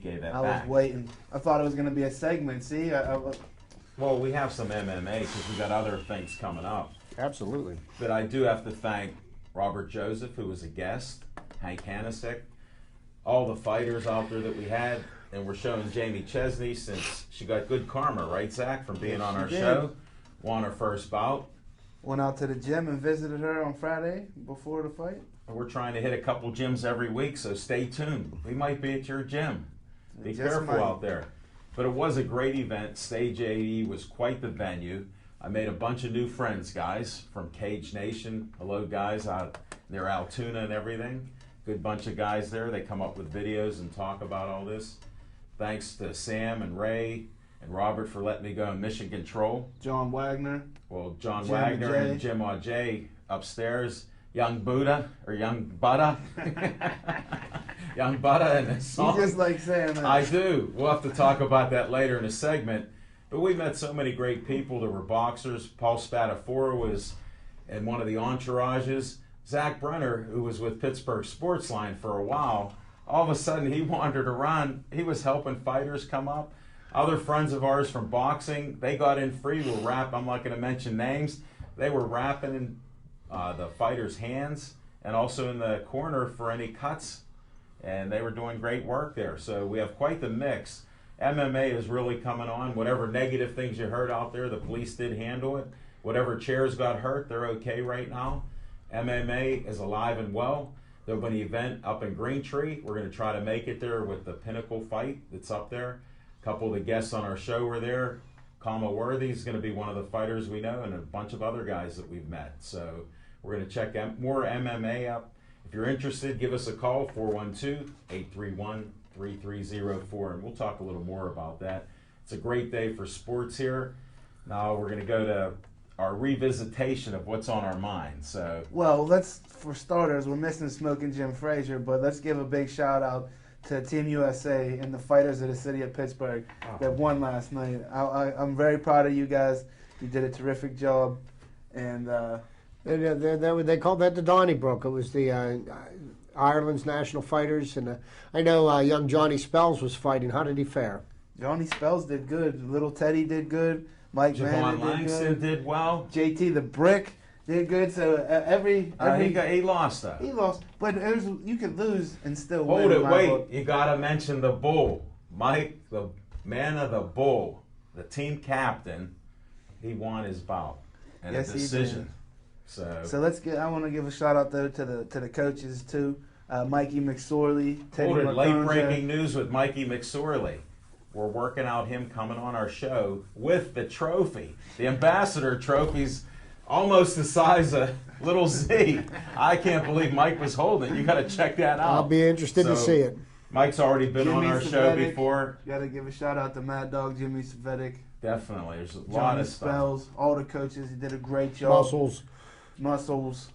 gave that I back. was waiting. I thought it was going to be a segment. See, Well, we have some MMA because we got other things coming up. Absolutely. But I do have to thank Robert Joseph, who was a guest, Hank Hanasek, all the fighters out there that we had, and we're showing Jamie Chesney since she got good karma, right, Zach, from being on our show, won her first bout. Went out to the gym and visited her on Friday before the fight. And we're trying to hit a couple gyms every week, so stay tuned. We might be at your gym. Be careful out there. But it was a great event. Stage AE was quite the venue. I made a bunch of new friends, guys, from Cage Nation. Hello, guys, out near Altoona and everything. Good bunch of guys there. They come up with videos and talk about all this. Thanks to Sam and Ray and Robert for letting me go in Mission Control. John Wagner. Well, John Jim Wagner J. and Jim Ajay upstairs. Young Buddha, or Young Buddha. Young Buddha and his song. You just like saying that. I do. We'll have to talk about that later in a segment. But we met so many great people. There were boxers. Paul Spadafora was in one of the entourages. Zach Brenner, who was with Pittsburgh Sportsline for a while, all of a sudden he wandered around. He was helping fighters come up. Other friends of ours from boxing, they got in free. We'll rap. I'm not going to mention names. They were rapping in the fighters' hands and also in the corner for any cuts. And they were doing great work there. So we have quite the mix. MMA is really coming on. Whatever negative things you heard out there, the police did handle it. Whatever chairs got hurt, they're okay right now. MMA is alive and well. There'll be an event up in Green Tree. We're going to try to make it there with the Pinnacle fight that's up there. A couple of the guests on our show were there. Kama Worthy is going to be one of the fighters we know, and a bunch of other guys that we've met. So we're going to check more MMA up. If you're interested, give us a call, 412-831-3304, and we'll talk a little more about that. It's a great day for sports here. Now we're going to go to our revisitation of what's on our mind. So, well, for starters, we're missing Smoking Jim Frazier, but let's give a big shout out to Team USA and the fighters of the city of Pittsburgh that won last night. I'm very proud of you guys. You did a terrific job, and they called that the Donnybrook. It was the Ireland's national fighters, and I know young Johnny Spells was fighting. How did he fare? Johnny Spells did good. Little Teddy did good. Mike Javon Vanna Langston did well. JT the Brick did good. So he lost though. He lost, but you could lose and still win. Hold it, wait! You got to mention the Bull, Mike, the man of the Bull, the team captain. He won his bout and a decision. So let's get. I want to give a shout out though to the coaches too. Mikey McSorley, Teddy Hold it! Late McConja. breaking news with Mikey McSorley. We're working out him coming on our show with the trophy. The Ambassador Trophy's almost the size of little Z. I can't believe Mike was holding it. You got to check that out. I'll be interested to see it. Mike's already been on our show before. Got to give a shout out to Mad Dog Jimmy Savetic. Definitely. There's a lot of stuff. Spells, all the coaches. He did a great job. Muscles.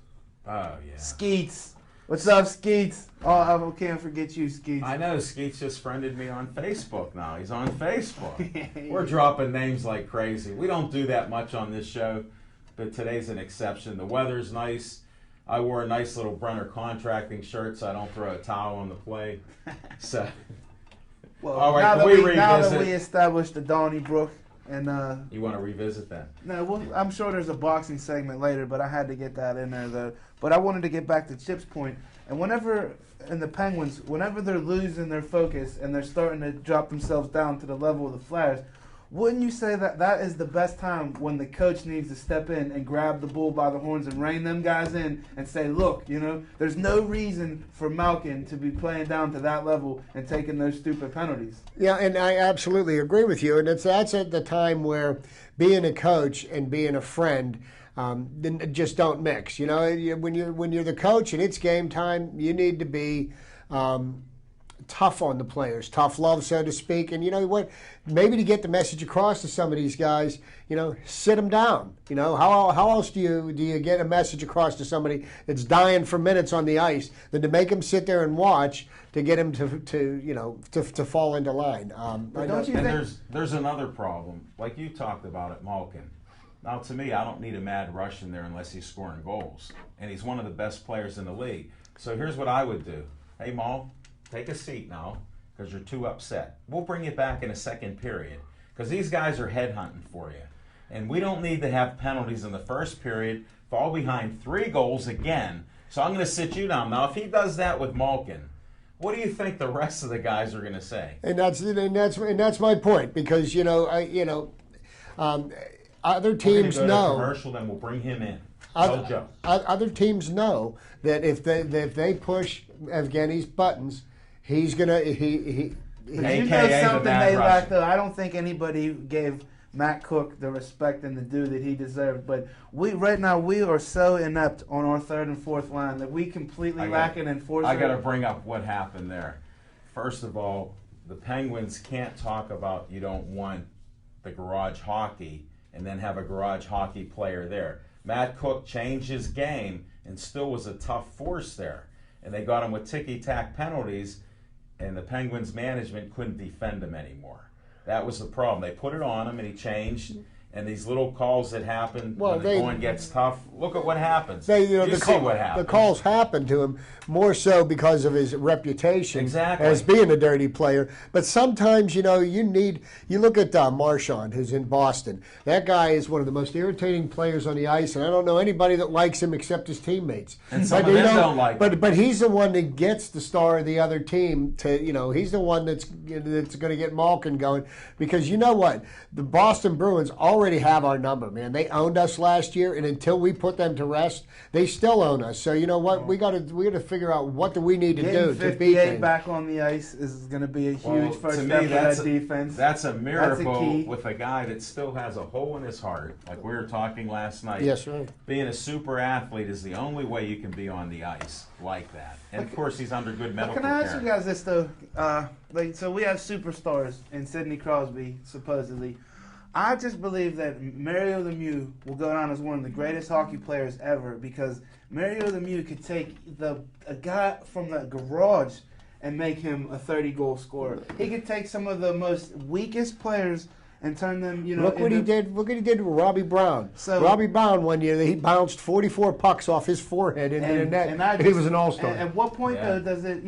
Oh, yeah. Skeets. What's up, Skeets? Oh, I can't forget you, Skeets. I know. Skeets just friended me on Facebook now. He's on Facebook. We're dropping names like crazy. We don't do that much on this show, but today's an exception. The weather's nice. I wore a nice little Brenner Contracting shirt so I don't throw a towel on the play. So, well, all right, now that we established the Donnybrook, and you want to revisit that? No, well, I'm sure there's a boxing segment later, but I had to get that in there though. But I wanted to get back to Chip's point, and the Penguins, whenever they're losing their focus and they're starting to drop themselves down to the level of the Flyers, wouldn't you say that is the best time when the coach needs to step in and grab the bull by the horns and rein them guys in and say, look, there's no reason for Malkin to be playing down to that level and taking those stupid penalties. Yeah, and I absolutely agree with you. And that's at the time where being a coach and being a friend just don't mix. When you're the coach and it's game time, you need to be tough on the players, tough love, so to speak. And you know what? Maybe to get the message across to some of these guys, sit them down. How else do you get a message across to somebody that's dying for minutes on the ice than to make them sit there and watch to get him to fall into line? There's another problem, like you talked about at Malkin. Now, to me, I don't need a mad rush in there unless he's scoring goals, and he's one of the best players in the league. So here's what I would do: Hey, Mal, take a seat now. because you're too upset. We'll bring you back in a second period because these guys are headhunting for you. And we don't need to have penalties in the first period, fall behind 3 goals again. So I'm going to sit you down. Now, if he does that with Malkin, what do you think the rest of the guys are going to say? And that's my point, because other teams We're gonna go to know. commercial, then we'll bring him in. Tell Joe. Other teams know that if they push Evgeny's buttons, he's gonna he. But you AKA know the something Mad they lack, Russian. though. I don't think anybody gave Matt Cook the respect and the due that he deserved. But right now we are so inept on our third and fourth line that we completely lack an enforcer. I got to bring up what happened there. First of all, the Penguins can't talk about you don't want the garage hockey and then have a garage hockey player there. Matt Cook changed his game and still was a tough force there. And they got him with ticky-tack penalties, and the Penguins management couldn't defend him anymore. That was the problem. They put it on him, and he changed. And these little calls that happen when the going gets tough, look at what happens. What happens. The calls happened to him more so because of his reputation as being a dirty player. But sometimes, you look at Marchand, who's in Boston. That guy is one of the most irritating players on the ice, and I don't know anybody that likes him except his teammates. And some of them don't like him. But he's the one that gets the star of the other team to, he's the one that's going to get Malkin going. Because you know what? The Boston Bruins already have our number, man. They owned us last year, and until we put them to rest, they still own us. So you know what? We got to figure out what do we need to do to beat them. 58 back on the ice is going to be a huge first step for that defense. That's a miracle that's a key. with a guy that still has a hole in his heart, like we were talking last night. Yes, right. Being a super athlete is the only way you can be on the ice like that. And of course, he's under good medical care. Can I ask you guys this though? So we have superstars in Sidney Crosby, supposedly. I just believe that Mario Lemieux will go down as one of the greatest hockey players ever, because Mario Lemieux could take a guy from the garage and make him a 30-goal scorer. He could take some of the most weakest players and turn them, Look what he did. Look what he did with Robbie Brown. So, Robbie Brown one year, he bounced 44 pucks off his forehead into the net. And he was an all-star. And at what point though does it?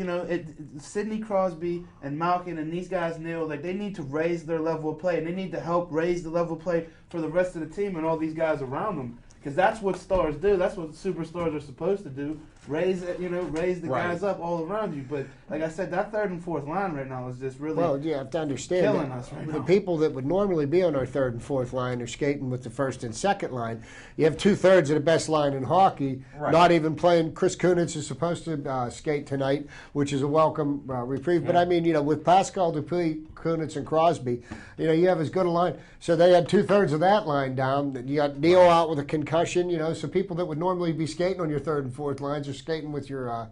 Sidney Crosby and Malkin and these guys know like they need to raise their level of play, and they need to help raise the level of play for the rest of the team and all these guys around them. Because that's what stars do. That's what superstars are supposed to do. Raise the guys up all around you. But like I said, that third and fourth line right now is just really you have to understand killing us right now. The people that would normally be on our third and fourth line are skating with the first and second line. You have 2/3 of the best line in hockey not even playing. Chris Kunitz is supposed to skate tonight, which is a welcome reprieve. Yeah. But I mean, with Pascal Dupuis, Kunitz, and Crosby, you have as good a line. So they had 2/3 of that line down. You got Neal out with a concussion. So people that would normally be skating on your third and fourth lines are skating with your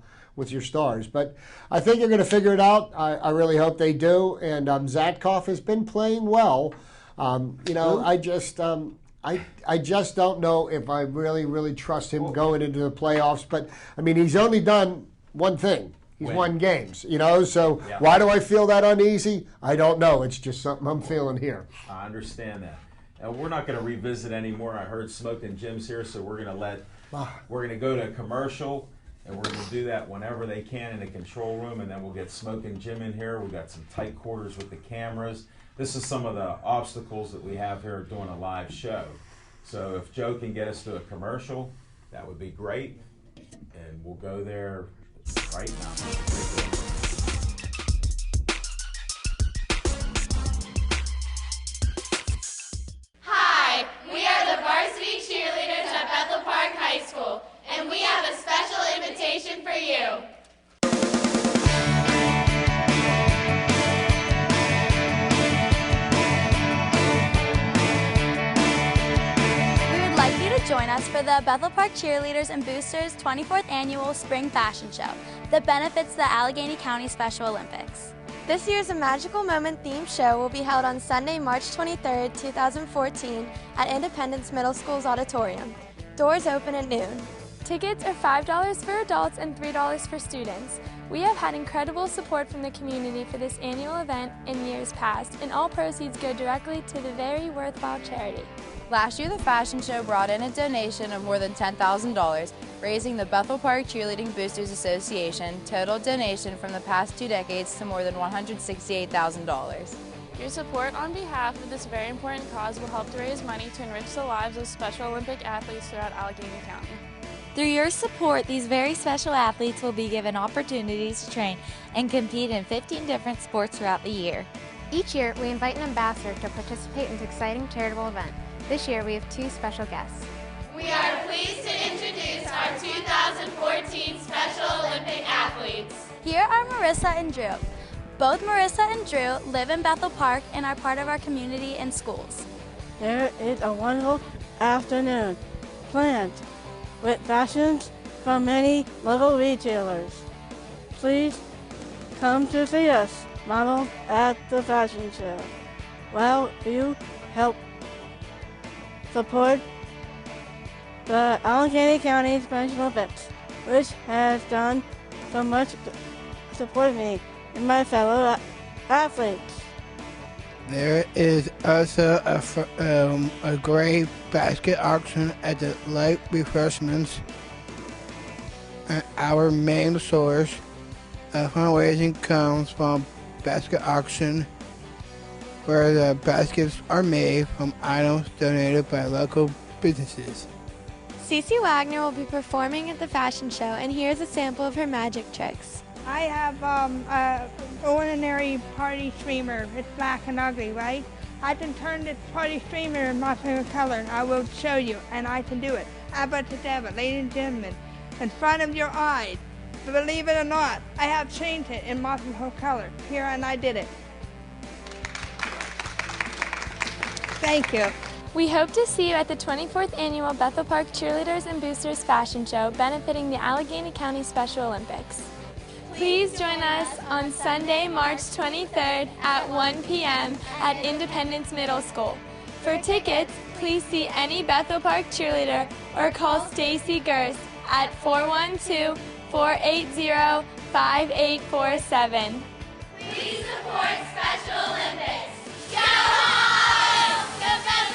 stars. But I think they're going to figure it out. I really hope they do. And Zatkov has been playing well. I just don't know if I really trust him going into the playoffs. But I mean, he's only done one thing. He's won games, so why do I feel that uneasy? I don't know. It's just something I'm feeling here. I understand that. And we're not going to revisit anymore. I heard Smoking Jim's here, so we're going to go to a commercial, and we're going to do that whenever they can in the control room, and then we'll get Smoking Jim in here. We've got some tight quarters with the cameras. This is some of the obstacles that we have here doing a live show. So if Joe can get us to a commercial, that would be great, and we'll go there right now. Hi, we are the varsity cheerleaders at Bethel Park High School, and we have a special invitation for you. We would like you to join us for the Bethel Park Cheerleaders and Boosters 24th Annual Spring Fashion Show that benefits the Allegheny County Special Olympics. This year's A Magical Moment themed show will be held on Sunday, March 23rd, 2014 at Independence Middle School's auditorium. Doors open at noon. Tickets are $5 for adults and $3 for students. We have had incredible support from the community for this annual event in years past, and all proceeds go directly to the very worthwhile charity. Last year, the fashion show brought in a donation of more than $10,000, raising the Bethel Park Cheerleading Boosters Association total donation from the past 2 decades to more than $168,000. Your support on behalf of this very important cause will help to raise money to enrich the lives of Special Olympic athletes throughout Allegheny County. Through your support, these very special athletes will be given opportunities to train and compete in 15 different sports throughout the year. Each year, we invite an ambassador to participate in this exciting charitable event. This year, we have 2 special guests. We are pleased to introduce our 2014 Special Olympic athletes. Here are Marissa and Drew. Both Marissa and Drew live in Bethel Park and are part of our community and schools. There is a wonderful afternoon planned with fashions from many local retailers. Please come to see us modeled at the fashion show. While you help support the Allegheny County Special Olympics, which has done so much to support me and my fellow athletes. There is also a great basket auction at the light refreshments. Our main source of fundraising comes from basket auction, where the baskets are made from items donated by local businesses. Cece Wagner will be performing at the fashion show, and here's a sample of her magic tricks. I have an ordinary party streamer. It's black and ugly, right? I can turn this party streamer in multiple color, and I will show you, and I can do it. Abracadabra, ladies and gentlemen, in front of your eyes. Believe it or not, I have changed it in multiple color. Here, and I did it. Thank you. We hope to see you at the 24th Annual Bethel Park Cheerleaders and Boosters Fashion Show benefiting the Allegheny County Special Olympics. Please join us on Sunday, March 23rd at 1 p.m. at Independence Middle School. For tickets, please see any Bethel Park cheerleader or call Stacy Gers at 412-480-5847. Please support Special Olympics. Go home! Go Bethel!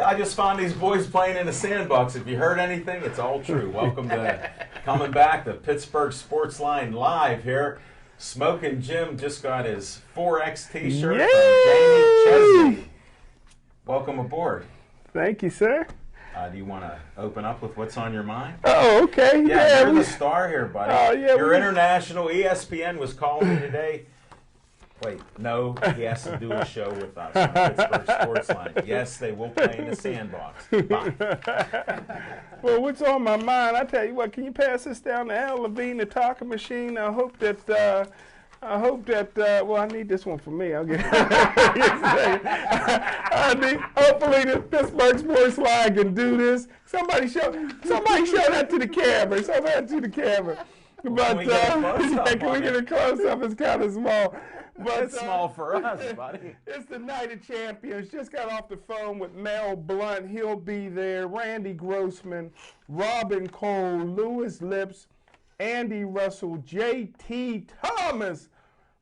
I just found these boys playing in the sandbox. If you heard anything, it's all true. Welcome to coming back to Pittsburgh Sports Line Live here. Smoking Jim just got his 4X t-shirt from Jamie Chesney. Welcome aboard. Thank you, sir. Do you want to open up with what's on your mind? Oh, okay. Yeah, you're the star here, buddy. Oh, yeah, you're international. ESPN was calling me today. Wait, no, he has to do a show with us on Pittsburgh Sports Line. Yes, they will play in the sandbox. Well, what's on my mind? I tell you what, can you pass this down to Al Levine, the talking machine? I hope that, well, I need this one for me. I'll get hopefully the Pittsburgh Sports Line can do this. Somebody show that to the camera. Show that to the camera. But can we get a close-up? It's kind of small. But it's small for us, buddy. It's the Night of Champions. Just got off the phone with Mel Blunt. He'll be there. Randy Grossman, Robin Cole, Lewis Lips, Andy Russell, J.T. Thomas,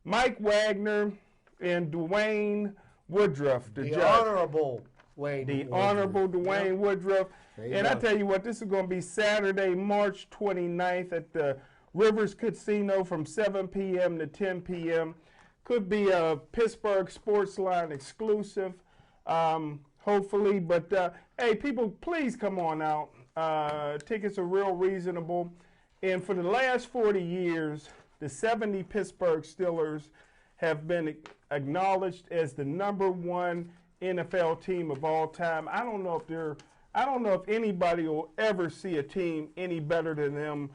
Mike Wagner, and Dwayne Woodruff. The Honorable Wayne The Woodruff. Honorable Dwayne Woodruff. And go. I tell you what, this is going to be Saturday, March 29th at the Rivers Casino from 7 p.m. to 10 p.m. Could be a Pittsburgh Sports Line exclusive, hopefully. But, hey, people, please come on out. Tickets are real reasonable. And for the last 40 years, the 70 Pittsburgh Steelers have been acknowledged as the #1 NFL team of all time. I don't know if anybody will ever see a team any better than them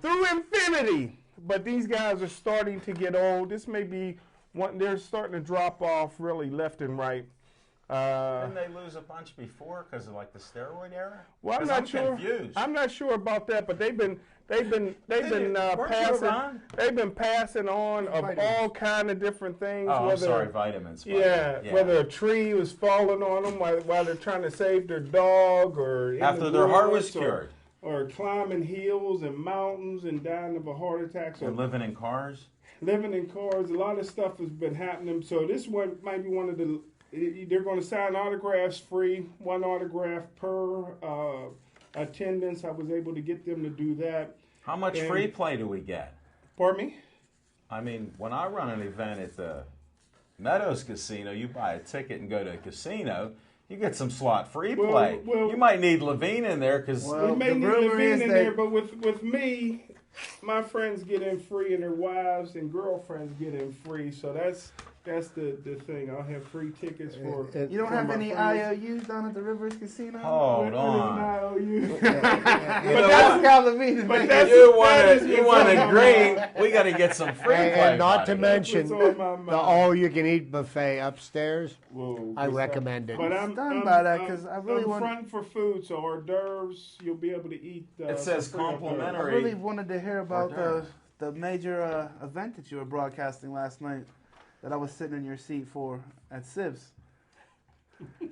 through infinity. But these guys are starting to get old. This may be one, they're starting to drop off really left and right. Didn't they lose a bunch before because of like the steroid era? Well, I'm 'Cause not sure. Confused. I'm not sure about that, but they've been Weren't you passing. around? They've been passing on of all kind of different things. Oh, I'm whether, sorry, vitamins. Yeah, whether a tree was falling on them while they're trying to save their dog, or in After the their heart was woods, cured. or climbing hills and mountains and dying of a heart attack. So And living in cars. living in cars, a lot of stuff has been happening. So this one might be one of the. They're going to sign autographs free, one autograph per attendance. I was able to get them to do that. How much And- free play do we get? Pardon me? I mean, when I run an event at the Meadows Casino, you buy a ticket and go to a casino, you get some slot free play. You might need Levine in there because We may need Levine in there, but with me, my friends get in free and their wives and girlfriends get in free. So that's the thing. I'll have free tickets for. You don't have any IOUs down at the Rivers Casino? Hold on. But that's Cal Levine. But you want to green, we got to get some free play. And not to buddy. mention That's what's on my the mind. all-you-can-eat buffet upstairs. Whoa, I good recommend it. But I'm Stunned by that, 'cause I really I'm want- fronting for food, so hors d'oeuvres you'll be able to eat. It says for free hors d'oeuvres. I complimentary. really wanted to hear about d'oeuvres. the major event that you were broadcasting last night that I was sitting in your seat for at Sibs.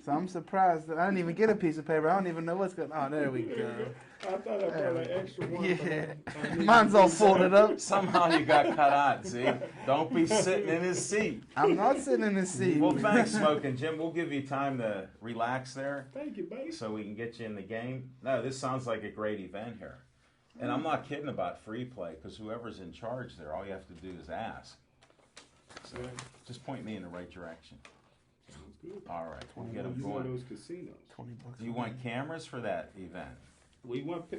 So I'm surprised that I didn't even get a piece of paper. I don't even know what's going on. Oh, there we go. I thought I brought an extra one. Yeah. but I need Mine's to all use folded that. up. Somehow you got cut out, see? Don't be sitting in his seat. I'm not sitting in this seat. Well, thanks, Smoking Jim. We'll give you time to relax there Thank you, buddy. so we can get you in the game. No, this sounds like a great event here. And I'm not kidding about free play because whoever's in charge there, all you have to do is ask. So just point me in the right direction. Sounds good. All right, we'll get them You know going. those casinos. $20. Do you want cameras for that event? We want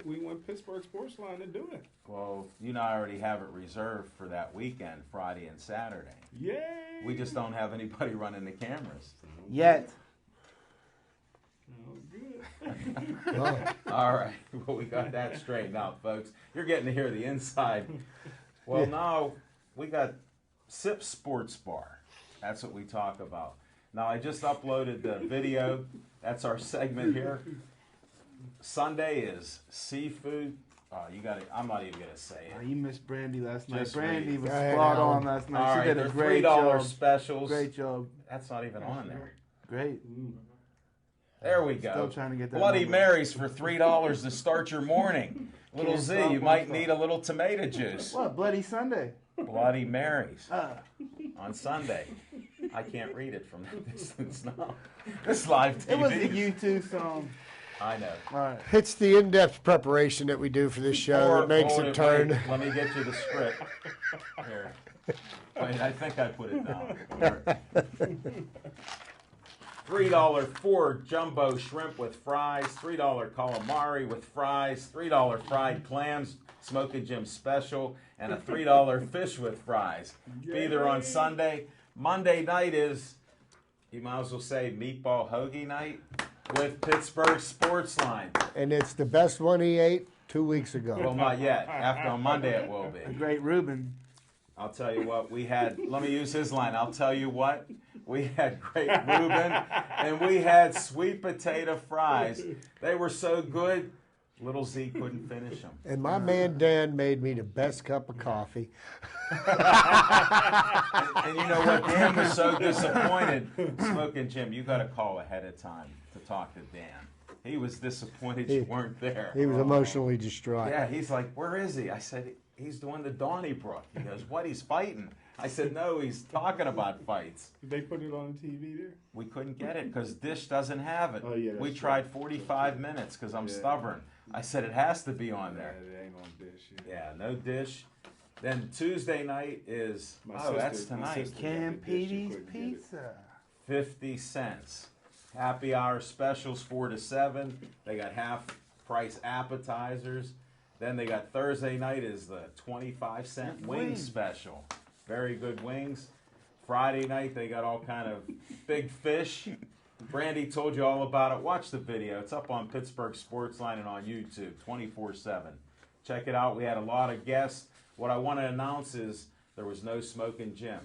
Pittsburgh Sports Line to do it. Well, you know I already have it reserved for that weekend, Friday and Saturday. Yay! We just don't have anybody running the cameras. Yet. Oh, good. All right, well, we got that straightened out, folks. You're getting to hear the inside. Well, now we got Sip Sports Bar. That's what we talk about. Now, I just uploaded the video. That's our segment here. Sunday is seafood. You got it. I'm not even gonna say Oh, it. you missed Brandy last night. Just Brandy read. was Go ahead, spot Alan. on last night. All She right, did a they're great $3 job. specials. Great job. That's not even on there. Great. There we go. Still trying to get that Bloody number. Marys for $3 to start your morning. Little Can't Z, stop, you won't might stop. need a little tomato juice. What? Bloody Sunday. Bloody Marys Ah. on Sunday. I can't read it from that distance now. It's live TV. It was a U2 song. I know. All right. It's the in-depth preparation that we do for this show that makes it turn. Wait, let me get you the script. Here. Wait, I think I put it down. Here. $3 4 jumbo shrimp with fries, $3 calamari with fries, $3 fried clams, Smoking Jim special, and a $3 fish with fries. Be there on Sunday. Monday night is, you might as well say, meatball hoagie night with Pittsburgh Sports Line. And it's the best one he ate 2 weeks ago. Well, not yet. After on Monday it will A be. great Reuben. I'll tell you what, we had, let me use his line, I'll tell you what, we had great Reuben, and we had sweet potato fries. They were so good, little Z couldn't finish them. And my man Dan made me the best cup of coffee. And you know what, Dan was so disappointed. Smoking Jim, you got to call ahead of time to talk to Dan. He was disappointed you weren't there. He was emotionally distraught. Yeah, he's like, where is he? I said, he's doing the Donnybrook. He goes, what, he's fighting? I said, no, he's talking about fights. Did they put it on TV there? We couldn't get it because Dish doesn't have it. Oh, yeah, that's we right. tried 45 minutes because I'm Yeah. stubborn. I said, it has to be on there. Yeah, it ain't on Dish. Yeah, no Dish. Then Tuesday night is, that's tonight. Cam Petey's Pizza. 50 cents. Happy hour specials 4 to 7. They got half price appetizers. Then they got Thursday night is the 25-cent wing Wings. special. Very good wings. Friday night they got all kind of big fish. Brandy told you all about it. Watch the video. It's up on Pittsburgh Sports Line and on YouTube 24/7. Check it out. We had a lot of guests. What I want to announce is there was no Smoking Jim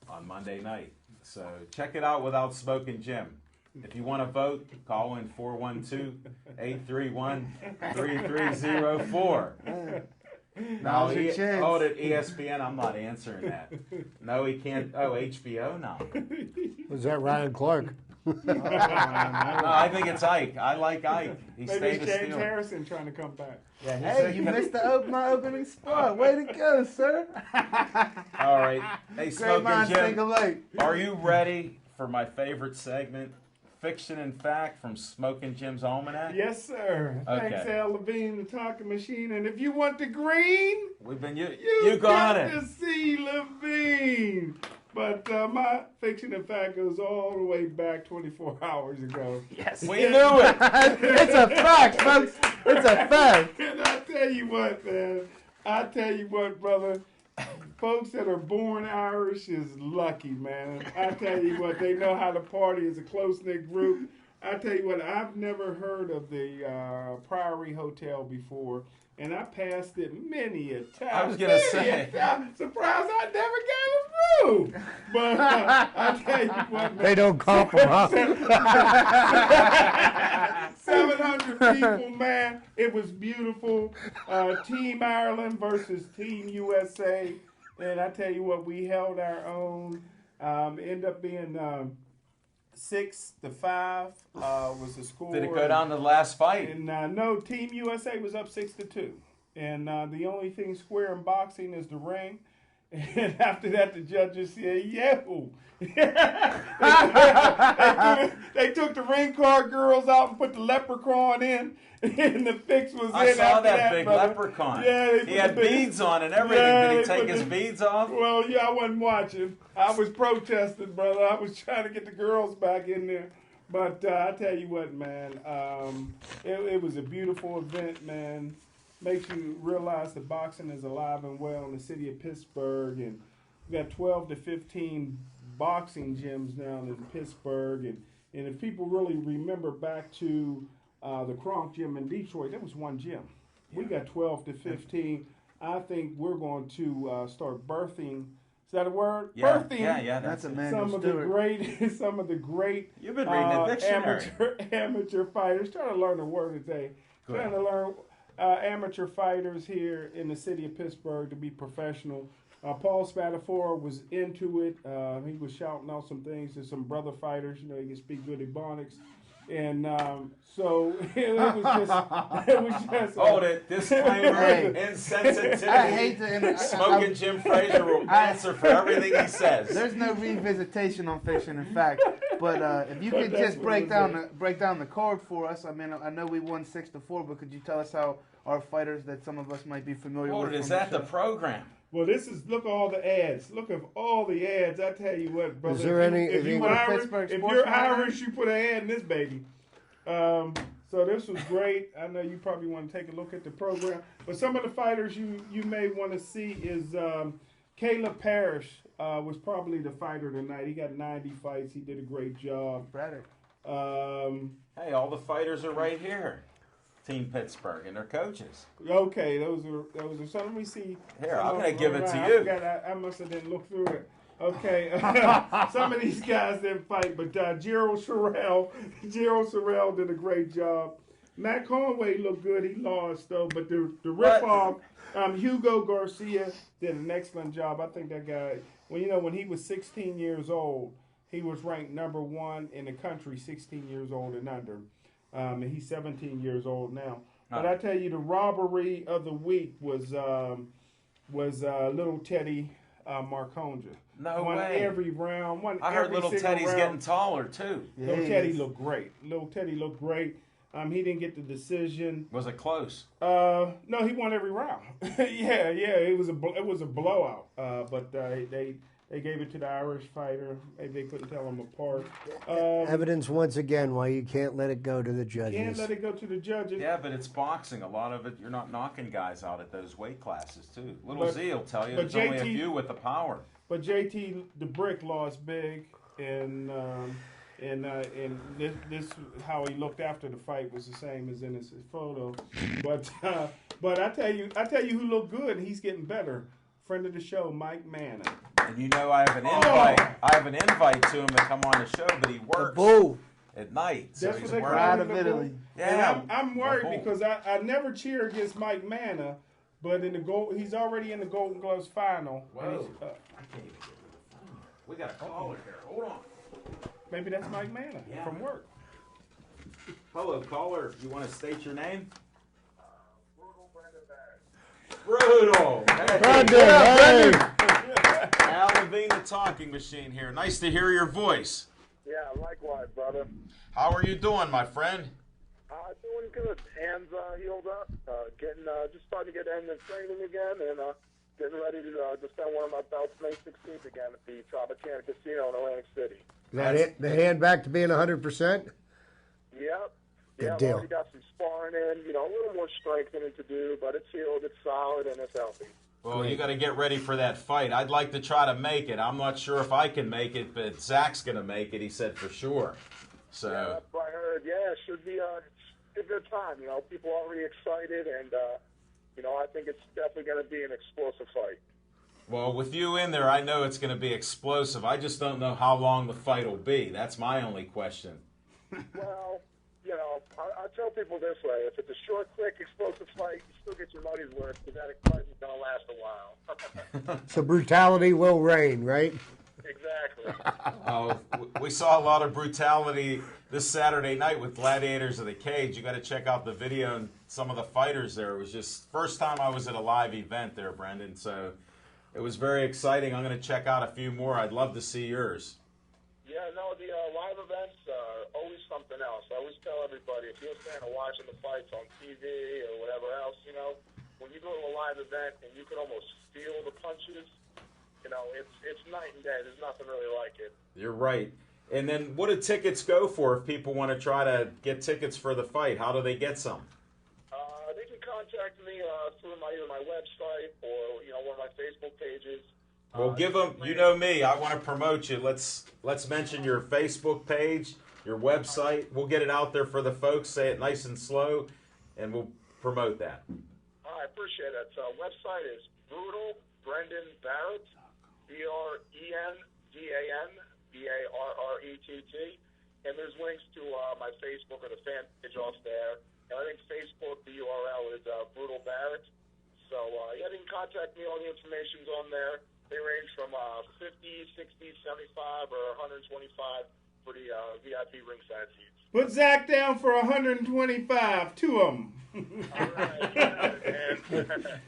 on Monday night. So check it out without Smoking Jim. If you want to vote, call in 412-831-3304. No, hold it, ESPN. I'm not answering that. No, he can't. Oh, HBO? No. Was that Ryan Clark? No, I think it's Ike. I like Ike. He Maybe stayed it's a James steal. Harrison trying to come back. Yeah, Hey, you missed my opening spot. Way to go, sir. All right. Hey, Great Smoking minds Jim, think alike. are you ready for my favorite segment, Fiction and Fact from Smoking Jim's Almanac? Yes, sir. Okay. Thanks, Al Levine, the talking machine. And if you want the green, We've been you got got it. to see Levine. But my fiction and fact goes all the way back 24 hours ago. Yes. We knew it. It's a fact, folks. It's a fact. And I tell you what, man. I tell you what, brother. Folks that are born Irish is lucky, man. I tell you what, they know how to party as a close-knit group. I tell you what, I've never heard of the Priory Hotel before, and I passed it many a time. I was going to say. Surprised I never got a room. But I tell you what, man. They don't compromise. 700 people, man. It was beautiful. Team Ireland versus Team USA. And I tell you what, we held our own. Ended up being 6-5 was the score. Did it go down to the last fight? And no, Team USA was up 6-2. And the only thing square in boxing is the ring. And after that, the judges said, "Yo." they took the ring card girls out and put the leprechaun in, and the fix was I in. saw after that big brother. leprechaun. Yeah, he had beads on and everything. Yeah, Did he they take put his the- beads off? Well, yeah, I wasn't watching. I was protesting, brother. I was trying to get the girls back in there. But I tell you what, man, it was a beautiful event, man. Makes you realize that boxing is alive and well in the city of Pittsburgh, and we got 12 to 15 boxing gyms down in Pittsburgh, and if people really remember back to the Kronk Gym in Detroit, that was one gym. We got 12 to 15. I think we're going to start birthing. Is that a word? Yeah, Birthing. yeah, That's a man. Some of the great. You've been reading the dictionary. Amateur fighters. Trying to learn a word today. Good. Trying to learn amateur fighters here in the city of Pittsburgh to be professional. Paul Spadafora was into it. He was shouting out some things to some brother fighters. You know, he can speak good Ebonics. And so it was just. Hold it. Disclaimer. Hey. Insensitivity. I hate to Smoking Jim Fraser will answer for everything he says. There's no revisitation on Fiction and Fact, but if you But could that's just what break it down is. the card for us. I mean, I know we won 6-4, but could you tell us how our fighters that some of us might be familiar Hold with? it. Is from that the show? program? Well, look at all the ads. Look at all the ads. I tell you what, brother. Is there any- If any- you're Irish, Pittsburgh if sports you're writer? Irish, you put an ad in this baby. So this was great. I know you probably want to take a look at the program, but some of the fighters you may want to see is Caleb Parrish was probably the fighter tonight. He got 90 fights. He did a great job. Braddock. Hey, all the fighters are right here. Team Pittsburgh and their coaches. Okay, those are. So let me see. Here, Some I'm of gonna them give it around. to you. I must have didn't look through it. Okay, some of these guys didn't fight, but Gerald Sherrill did a great job. Matt Conway looked good. He lost though, but the ripoff, Hugo Garcia did an excellent job. I think that guy. When he was 16 years old, he was ranked number 1 in the country, 16 years old and under. And he's 17 years old now. But I tell you, the robbery of the week was little Teddy Marconja. No won way. every round. Won I heard every little single Teddy's round. getting taller too. Yeah, Little he Teddy is. looked great. Little Teddy looked great. He didn't get the decision. Was it close? No, he won every round. yeah. It was a blowout. But they gave it to the Irish fighter. Maybe they couldn't tell them apart. Evidence once again why you can't let it go to the judges. Can't let it go to the judges. Yeah, but it's boxing. A lot of it, you're not knocking guys out at those weight classes too. Little But- Z will tell you but there's only a JT few with the power. But JT the Brick lost big, and this how he looked after the fight was the same as in his photo. But I tell you who looked good. He's getting better. Friend of the show, Mike Manning. And you know, I have an invite. I have an invite to him to come on the show, but he works at night. So That's he's what they working. call it, of the Italy. bull. Yeah, And I'm worried because I never cheer against Mike Manna, but in the he's already in the Golden Gloves final. Whoa. And I can't even get to the phone. We got a caller here. Hold on. maybe that's Mike Manna from work. Hello, caller. You want to state your name? Brutal. Hey. Al Levine, the talking machine here. Nice to hear your voice. Yeah, likewise, brother. How are you doing, my friend? Doing good. Hands healed up. Just starting to get in training again, and getting ready to defend one of my belts May 16th again at the Tropicana Casino in Atlantic City. Is that it? The hand back to being 100%? Yep. Good I've deal. already got some sparring in. A little more strengthening to do, but it's healed, it's solid, and it's healthy. Well, you got to get ready for that fight. I'd like to try to make it. I'm not sure if I can make it, but Zach's going to make it. He said for sure. So. Yeah, that's what I heard. Yeah, it should be a good time. People are already excited, and I think it's definitely going to be an explosive fight. Well, with you in there, I know it's going to be explosive. I just don't know how long the fight will be. That's my only question. Well, I tell people this way: if it's a short, quick, explosive fight, you still get your money's worth because that excitement's going to last a while. So brutality will reign, right? Exactly. Oh, we saw a lot of brutality this Saturday night with Gladiators of the Cage. You got to check out the video and some of the fighters there. It was just first time I was at a live event there, Brendan. So it was very exciting. I'm going to check out a few more. I'd love to see yours. Yeah, no, the live events are always something else. I always tell everybody, if you're a fan of watching the fights on TV or whatever else, when you go to a live event and you can almost feel the punches, it's night and day. There's nothing really like it. You're right. And then what do tickets go for if people want to try to get tickets for the fight? How do they get some? They can contact me through either my website or one of my Facebook pages. Well, give them. You know me. I want to promote you. Let's mention your Facebook page, your website. We'll get it out there for the folks. Say it nice and slow, and we'll promote that. I appreciate it. So website is Brutal Brendan Barrett, BrendanBarrett, and there's links to my Facebook or the fan page off there. And I think Facebook, the URL is Brutal Barrett. So they can contact me. All the information's on there. They range from 50, 60, 75, or 125 for the VIP ringside seats. Put Zach down for 125, two of them.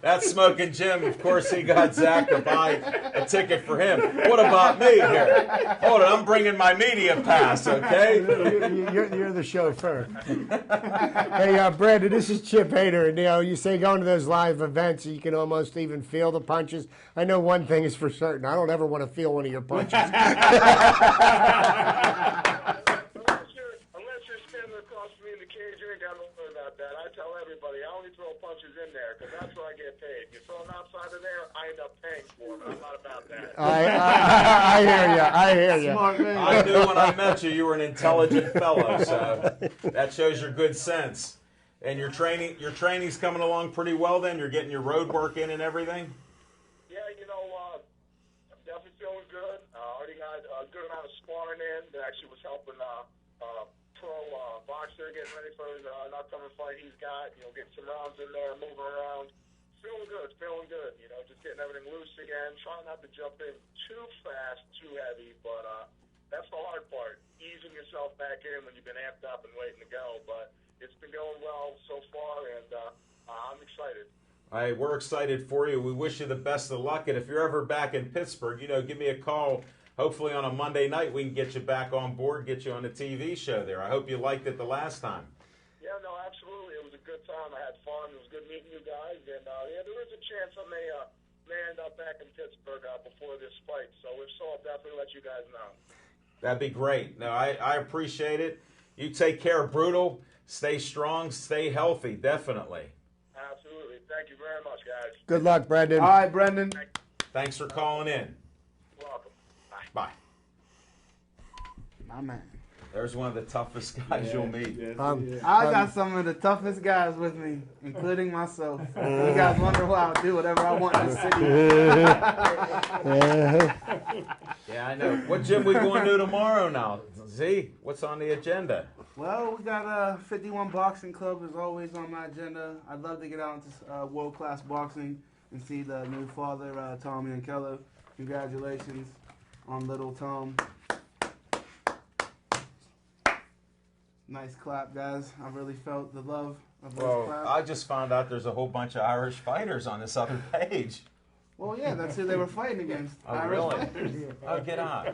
That's Smoking Jim. Of course, he got Zach to buy a ticket for him. What about me here? Hold on, I'm bringing my media pass, okay? You're the chauffeur. Hey, Brandon, this is Chip Hader. And, you say going to those live events, you can almost even feel the punches. I know one thing is for certain. I don't ever want to feel one of your punches. Unless you're standing across from me in the cage, you ain't got no worry about that. I tell everybody, I only throw punches in there because that's where I get paid. You throw them outside of there, I end up paying for them. I'm not about that. I hear you. Smart man. I knew when I met you, you were an intelligent fellow, so that shows your good sense. And your training's coming along pretty well then? You're getting your road work in and everything? Yeah, I'm definitely feeling good. Already got a good amount of sparring in. That actually was helping pro boxer getting ready for the upcoming fight he's got. Getting some rounds in there, moving around. Feeling good. Just getting everything loose again. Trying not to jump in too fast, too heavy, but that's the hard part. Easing yourself back in when you've been amped up and waiting to go. But it's been going well so far, and I'm excited. We're excited for you. We wish you the best of luck. And if you're ever back in Pittsburgh, give me a call. Hopefully on a Monday night we can get you back on board, get you on a TV show there. I hope you liked it the last time. Yeah, no, absolutely. It was a good time. I had fun. It was good meeting you guys. And, there is a chance I may end up back in Pittsburgh before this fight. So if so, I'll definitely let you guys know. That'd be great. No, I appreciate it. You take care, Brutal. Stay strong. Stay healthy, definitely. Absolutely. Thank you very much, guys. Good luck, Brendan. All right, Brendan. Thanks for calling in. You're welcome. Bye. My man. There's one of the toughest guys you'll meet. I got some of the toughest guys with me, including myself. You guys wonder why I do whatever I want in the city. Yeah, I know. What gym we going to do tomorrow now? Z, what's on the agenda? Well, we got 51 Boxing Club is always on my agenda. I'd love to get out into world-class boxing and see the new father, Tommy and Keller. Congratulations on little Tom. Nice clap, guys. I really felt the love of those claps. I just found out there's a whole bunch of Irish fighters on this other page. Well, yeah, that's who they were fighting against. Oh, Irish really? fighters. Oh, get on.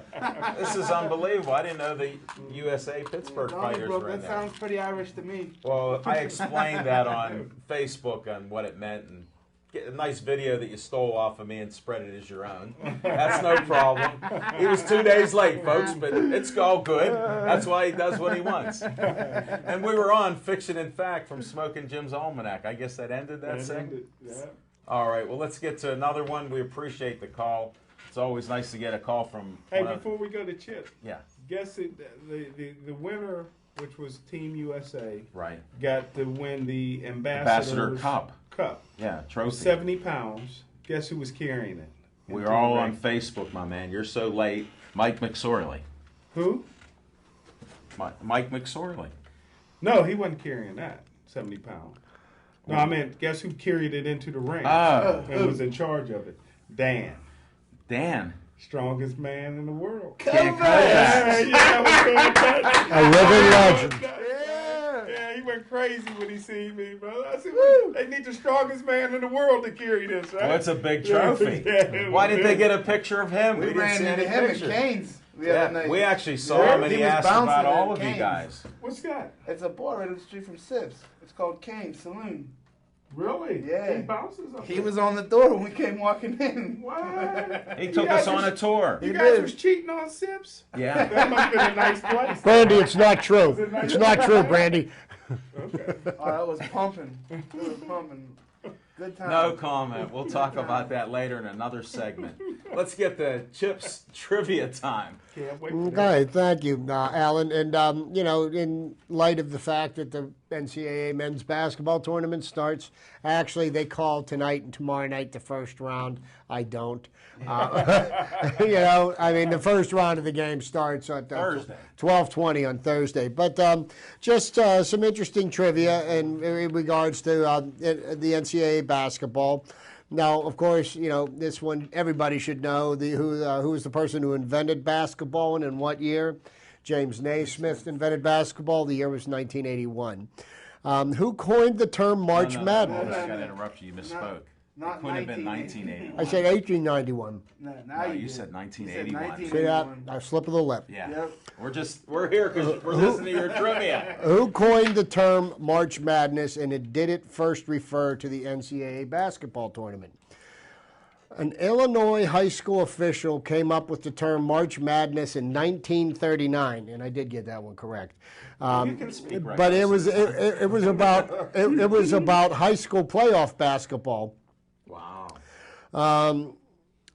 This is unbelievable. I didn't know the USA Pittsburgh fighters were in That there. sounds pretty Irish to me. Well, I explained that on Facebook on what it meant, and get a nice video that you stole off of me and spread it as your own. That's no problem. He was 2 days late, folks, but it's all good. That's why he does what he wants. And we were on Fiction and Fact from Smoking Jim's Almanac. I guess that ended that segment? Yeah. All right, well, let's get to another one. We appreciate the call. It's always nice to get a call from... Hey, before we go to Chip, yeah. Guess the winner, which was Team USA, right, got to win the Ambassador Cup. Yeah, trophy. 70 pounds. Guess who was carrying it? We're all on Facebook, my man. You're so late. Mike McSorley. Who? Mike McSorley. No, he wasn't carrying that 70 pounds. No, I mean, guess who carried it into the ring? Oh. And was in charge of it? Dan. Dan. Strongest man in the world. Can't cut that. A living legend. Yeah, he went crazy when he seen me, bro. I said, they need the strongest man in the world to carry this, right? Well, it's a big trophy. Why didn't they get a picture of him? We didn't ran see into any him pictures. at Canes. We actually saw him, and he asked about all of you guys. What's that? It's a bar right up the street from Sips. It's called Cane's Saloon. Really? Yeah. He bounces up He there. was on the door when we came walking in. What? He took us on a tour. You guys was cheating on Sips? Yeah. That must have been a nice place. Brandy, it's not true. It's not true, Brandy. Okay. Oh, that was pumping. It was pumping. Good time. No comment. We'll talk about that later in another segment. Let's get the Chips trivia time. Can't wait for that. Okay, thank you, Alan. And, you know, in light of the fact that the NCAA men's basketball tournament starts, actually, they call tonight and tomorrow night the first round. I don't. You know, I mean, the first round of the game starts on Thursday. 12:20 on Thursday. But just some interesting trivia in regards to the NCAA basketball. Now, of course, you know, this one everybody should know who was the person who invented basketball and in what year. James Naismith invented basketball. The year was 1981. Who coined the term March Madness? I got to interrupt you. You misspoke. Not It couldn't have been 1981. I said 1891. No, you said 1981. See that? A slip of the lip. Yeah. Yep. We're here because we're listening to your trivia. Who coined the term March Madness, and did it first refer to the NCAA basketball tournament? An Illinois high school official came up with the term March Madness in 1939, and I did get that one correct. You can speak right But now. it was about high school playoff basketball. Wow.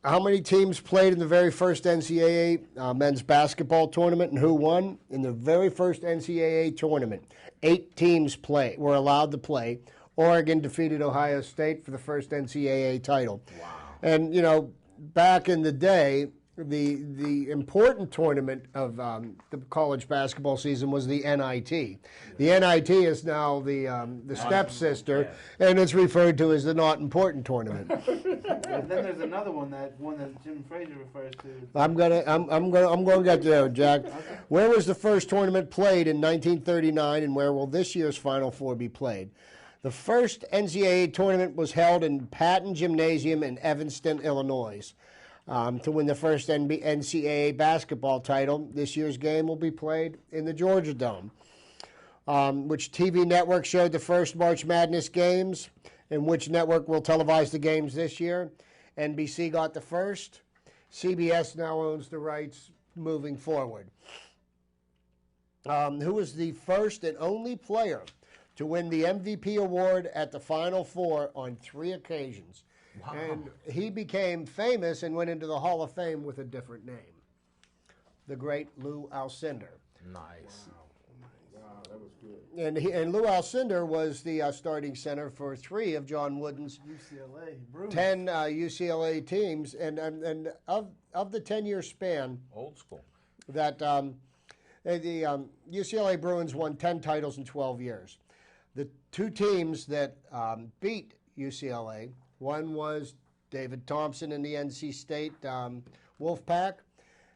How many teams played in the very first NCAA men's basketball tournament, and who won? In the very first NCAA tournament, 8 teams were allowed to play. Oregon defeated Ohio State for the first NCAA title. Wow. And, you know, back in the day, the important tournament of the college basketball season was the NIT. The NIT is now the stepsister, and it's referred to as the not important tournament. And then there's another one that Jim Frazier refers to. I'm gonna get there, Jack. Where was the first tournament played in 1939, and where will this year's Final Four be played? The first NCAA tournament was held in Patton Gymnasium in Evanston, Illinois. To win the first NCAA basketball title, this year's game will be played in the Georgia Dome. Which TV network showed the first March Madness games, and which network will televise the games this year? NBC got the first. CBS now owns the rights moving forward. Who was the first and only player to win the MVP award at the Final Four on 3 occasions? Wow. And he became famous and went into the Hall of Fame with a different name. The great Lou Alcindor. Nice. Wow, that was good. And Lou Alcindor was the starting center for 3 of John Wooden's UCLA, Bruins. 10 UCLA teams, and of the 10-year span, Old school. that the UCLA Bruins won 10 titles in 12 years. The 2 teams that beat UCLA, one was David Thompson in the NC State Wolfpack.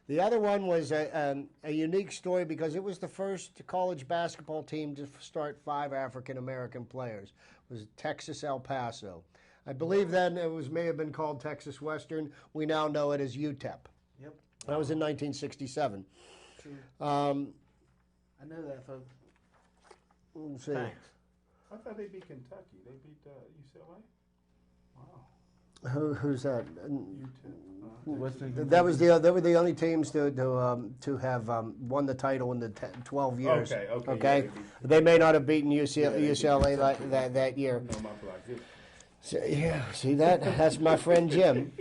The other one was a unique story because it was the first college basketball team to start 5 African-American players. It was Texas El Paso. I believe then may have been called Texas Western. We now know it as UTEP. Yep. That was in 1967. True. I know that, folks. Let's see. Thanks. I thought they beat Kentucky. They beat UCLA? Wow. Who's that? Western They were the only teams to have won the title in the 12 years. Okay. They may not have beaten UCLA that year. No, my block did. So, yeah, see that's my friend Jim.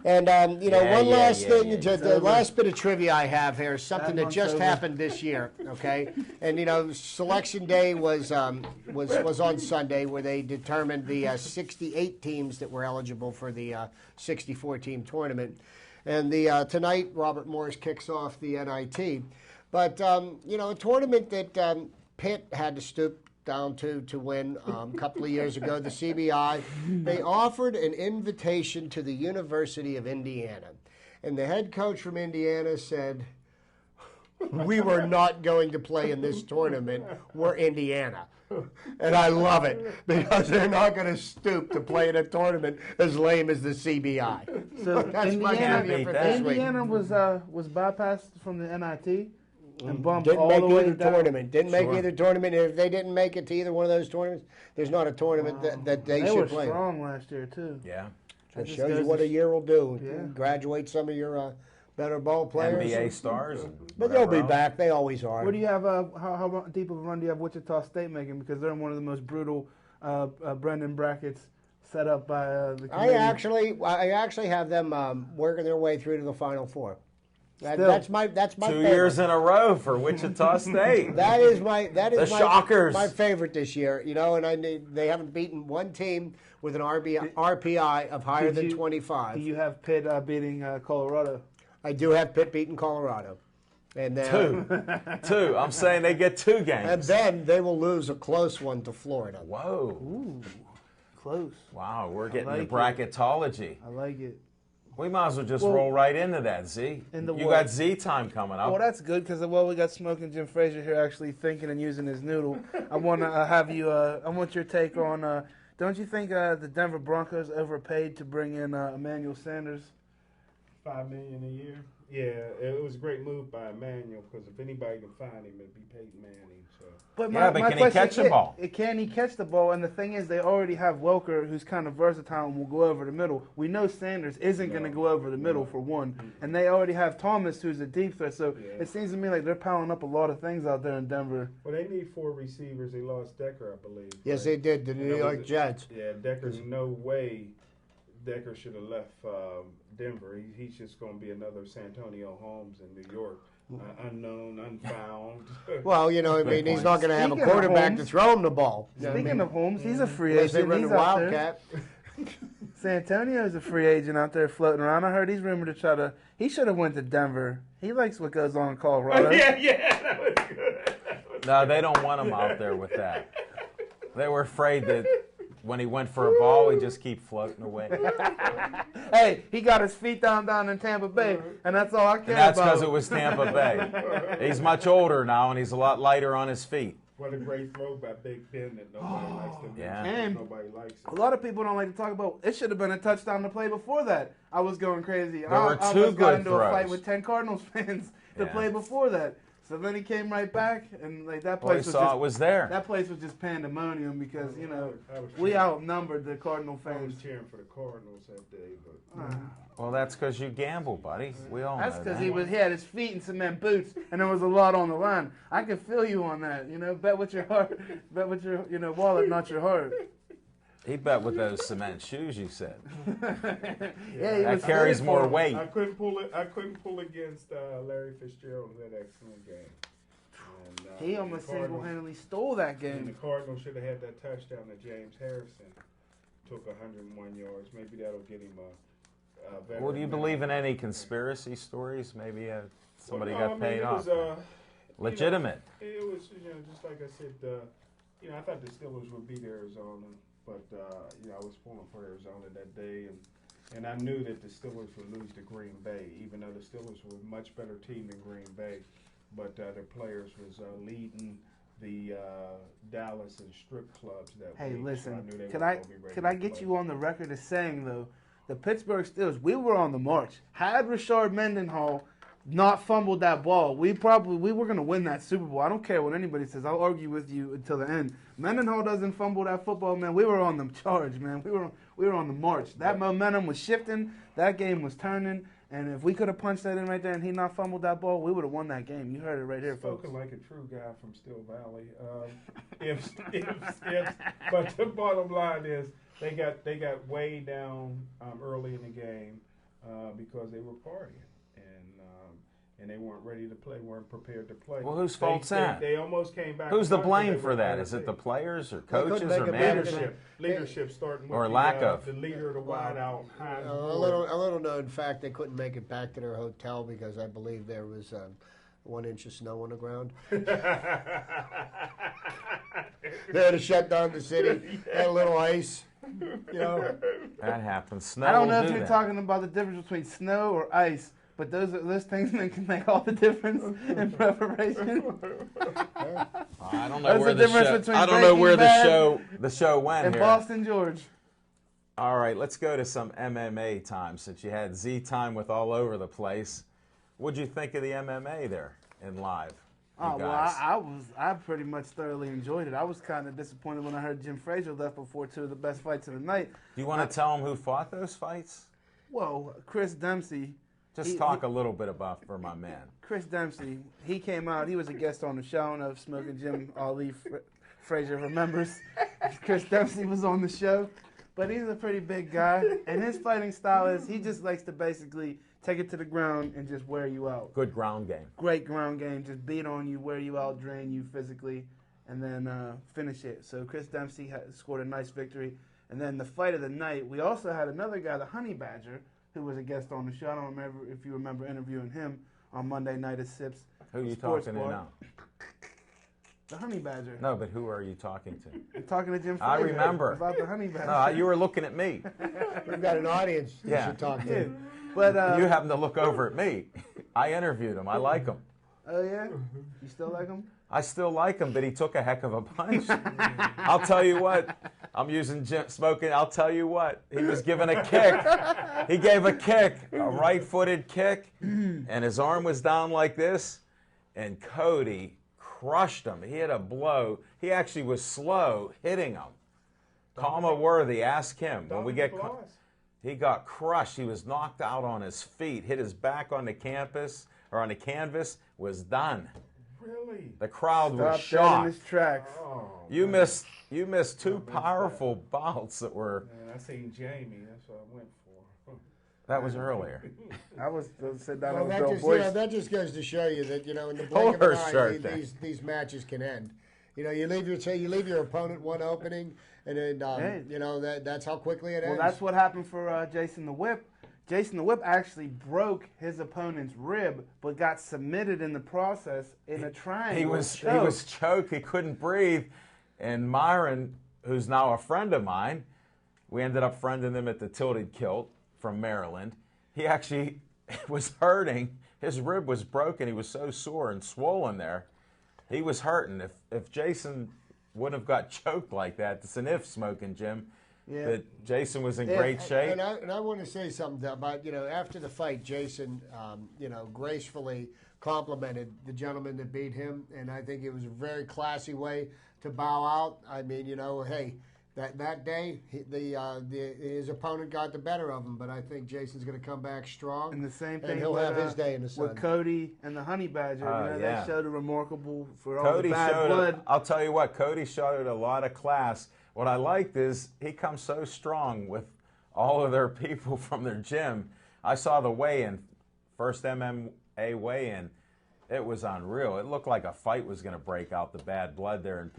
And one last thing, the last bit of trivia I have here is something that just happened this year. Okay, and Selection Day was on Sunday, where they determined the 68 teams that were eligible for the 64-team tournament. And tonight, Robert Morris kicks off the NIT. But a tournament that Pitt had to stoop down to win a couple of years ago, the CBI, they offered an invitation to the University of Indiana. And the head coach from Indiana said, we were not going to play in this tournament. We're Indiana. And I love it because they're not going to stoop to play in a tournament as lame as the CBI. So that's my trivia for this week. Indiana was bypassed from the NIT and bumped Didn't all make the way either down. tournament. Didn't make either tournament. If they didn't make it to either one of those tournaments, there's not a tournament that they should play. They were strong last year too. Yeah. It shows you what a year will do. Yeah. Graduate some of your better ball players. NBA stars. But they'll be back. They always are. What do you have? How deep of a run do you have Wichita State making? Because they're in one of the most brutal Brendan brackets set up by the committee. I actually have them working their way through to the Final Four. That's my 2 favorite. years in a row for Wichita State. That is my Shockers. My favorite this year. And they haven't beaten one team with an RPI of higher than 25. Do you have Pitt beating Colorado? I do have Pitt beating Colorado. And Two. I'm saying they get 2 games. And then they will lose a close one to Florida. Whoa. Ooh, close. Wow, we're getting like the bracketology. I like it. We might as well just roll right into that, Z. You got Z time coming up. Well, that's good because we got Smoking Jim Frazier here actually thinking and using his noodle. I want to have you. I want your take on. Don't you think the Denver Broncos overpaid to bring in Emmanuel Sanders? $5 million a year. Yeah, it was a great move by Emmanuel because if anybody can find him, it'd be Peyton Manning. So. But can he catch the ball? Can he catch the ball? And the thing is, they already have Welker, who's kind of versatile and will go over the middle. We know Sanders isn't going to go over the middle for one, and they already have Thomas, who's a deep threat. So it seems to me like they're piling up a lot of things out there in Denver. Well, they need 4 receivers. They lost Decker, I believe. Yes, they did. The New York Jets. Yeah, Decker's no way. Decker should have left Denver. He's just going to be another Santonio Holmes in New York. Unknown, unfound. Well, he's not going to have a quarterback to throw him the ball. Speaking of Holmes, he's a free agent. He's a Wildcat. Santonio's a free agent out there floating around. I heard he's rumored to he should have went to Denver. He likes what goes on in Colorado. Yeah, that was good. No, they don't want him out there with that. They were afraid that when he went for a ball, he'd just keep floating away. Hey, he got his feet down in Tampa Bay, and that's all I care about. And that's because it was Tampa Bay. He's much older now, and he's a lot lighter on his feet. What a great throw by Big Ben that nobody likes to Yeah. And nobody likes it. a lot of people don't like to talk about. It should have been a touchdown to play before that. I was going crazy. There were I two almost got good into a fight throws. with 10 Cardinals fans to Yeah. play before that. So then he came right back, and that Well, he place was saw just it was there. That place was just pandemonium because I was we cheering. outnumbered the Cardinal I was fans. cheering for the Cardinals that day, but Well, that's because you gamble, buddy. We all That's know because that. he had his feet in cement boots, and there was a lot on the line. I can feel you on that. Bet with your heart, bet with your wallet, not your heart. He bet with those cement shoes, you said. Yeah, he That was carries fit more for him. weight. I couldn't pull against Larry Fitzgerald in that excellent game. And, he almost single-handedly stole that game. And the Cardinals should have had that touchdown that James Harrison took 101 yards. Maybe that'll get him a veteran. Well, do you believe in any conspiracy stories? Maybe somebody got paid off. Legitimate. It was, just like I said, I thought the Steelers would beat Arizona, but I was pulling for Arizona that day, and I knew that the Steelers would lose to Green Bay, even though the Steelers were a much better team than Green Bay, but their players was leading the Dallas and strip clubs that Hey, week. listen, So I knew they can were I gonna be ready can to I get play. you on the record as saying though, the Pittsburgh Steelers, we were on the march. Had Rashard Mendenhall not fumbled that ball, we were going to win that Super Bowl. I don't care what anybody says. I'll argue with you until the end. Mendenhall doesn't fumble that football, man. We were on the charge, man. We were on the march. That momentum was shifting. That game was turning. And if we could have punched that in right there and he not fumbled that ball, we would have won that game. You heard it right here, folks. Spoken like a true guy from Still Valley. But the bottom line is they got way down early in the game because they were partying and they weren't ready to play, weren't prepared to play. Well, whose fault's that? They almost came back. Who's the blame for that? Is it the players or coaches or management? Leadership starting with or lack of the leader of the wideout. A little known fact, they couldn't make it back to their hotel because I believe there was 1 inch of snow on the ground. They had to shut down the city. Had a little ice. That happens. Snow I don't know will if do you're that. talking about the difference between snow or ice, but those things can make all the difference in preparation. I don't know That's where the the difference show. between I don't know where Breaking the show went and here. Boston George. All right, let's go to some MMA time since you had Z time with all over the place. What'd you think of the MMA there in live? Oh, guys? well, I pretty much thoroughly enjoyed it. I was kind of disappointed when I heard Jim Frazier left before 2 of the best fights of the night. Do you want to tell them who fought those fights? Well, Chris Dempsey. Just talk a little bit about for my man. Chris Dempsey, he came out. He was a guest on the show. I don't know if Smoking Jim Ali Frazier remembers. Chris Dempsey was on the show. But he's a pretty big guy. And his fighting style is he just likes to basically take it to the ground and just wear you out. Good ground game. Great ground game. Just beat on you, wear you out, drain you physically, and then finish it. So Chris Dempsey scored a nice victory. And then the fight of the night, we also had another guy, the Honey Badger, who was a guest on the show. I don't remember if you remember interviewing him on Monday night at Sips. Who are you Sports talking to Bar. now? The Honey Badger. No, but who are you talking to? I'm talking to Jim Frazier. I remember. About the Honey Badger. No, you were looking at me. We've got an audience you Yeah. should talk to. Yeah. But, you happen to look over at me. I interviewed him. I like him. Oh, yeah? You still like him? I still like him, but he took a heck of a punch. I'll tell you what. I'm using Smoking. I'll tell you what. He was given a kick. He gave a kick, a right-footed kick, and his arm was down like this, and Cody crushed him. He hit a blow. He actually was slow hitting him. Kama Worthy, ask him. When we get, he got crushed. He was knocked out on his feet, hit his back on the campus or on the canvas, was done. Really? The crowd was Stopped dead in shocked. his tracks. You missed two powerful bouts that were. Man, I seen Jamie. That's what I went for. That was earlier. I was sit down Well, with that Bill just, Boyce. that just goes to show you that in the Hold blink of an her eye, shirt then. these matches can end. You leave your opponent one opening, and then that's how quickly it ends. Well, that's what happened for Jason the Whip. Jason the Whip actually broke his opponent's rib, but got submitted in the process in a triangle. He was choked. He couldn't breathe. And Myron, who's now a friend of mine, we ended up friending him at the Tilted Kilt from Maryland. He actually was hurting. His rib was broken. He was so sore and swollen there. He was hurting. If Jason wouldn't have got choked like that, it's an if, Smoking Jim. Yeah. That Jason was in great shape. And I want to say something about, after the fight, Jason, gracefully complimented the gentleman that beat him, and I think it was a very classy way to bow out. I mean, hey, that day, his opponent got the better of him, but I think Jason's going to come back strong. And the same thing and he'll with, have his day in the sun. with Cody and the Honey Badger. They showed a remarkable for all Cody the bad showed blood. I'll tell you what, Cody showed a lot of class. What I liked is he comes so strong with all of their people from their gym. I saw the weigh-in, first MMA weigh-in. It was unreal. It looked like a fight was going to break out, the bad blood there, and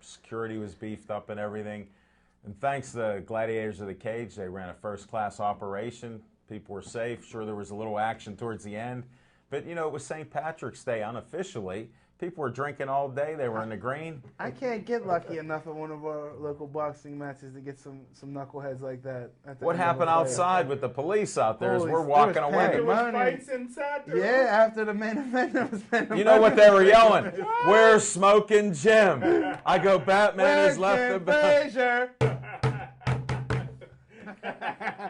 security was beefed up and everything. And thanks to the Gladiators of the Cage, they ran a first-class operation. People were safe. Sure, there was a little action towards the end. But, you know, it was St. Patrick's Day unofficially. People were drinking all day. They were in the green. I can't get lucky enough at one of our local boxing matches to get some knuckleheads like that. What happened outside with the police out there as we're walking away? There was fights inside there. Yeah, after the main event, there was pandemonium. You know what they were yelling? Where's Smoking Jim? I go, Batman has left the Frazier?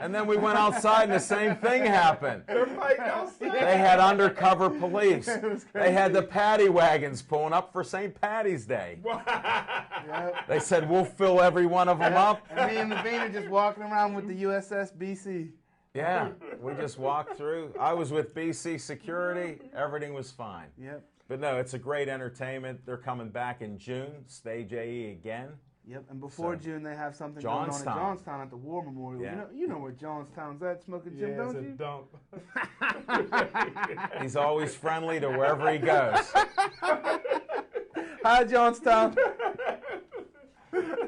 And then we went outside and the same thing happened. They're fighting outside. They had undercover police. They had the paddy wagons pulling up for St. Patty's Day. Yep. They said, we'll fill every one of them up. And me and Naveen are just walking around with the USS BC. Yeah, we just walked through. I was with BC Security. Everything was fine. Yep. But no, it's a great entertainment. They're coming back in June, Stage AE again. Yep, and before June they have something Johnstown. going on in Johnstown at the War Memorial. Yeah. You know where Johnstown's at, Smoking Jim, don't you? Dump. He's always friendly to wherever he goes. Hi, Johnstown.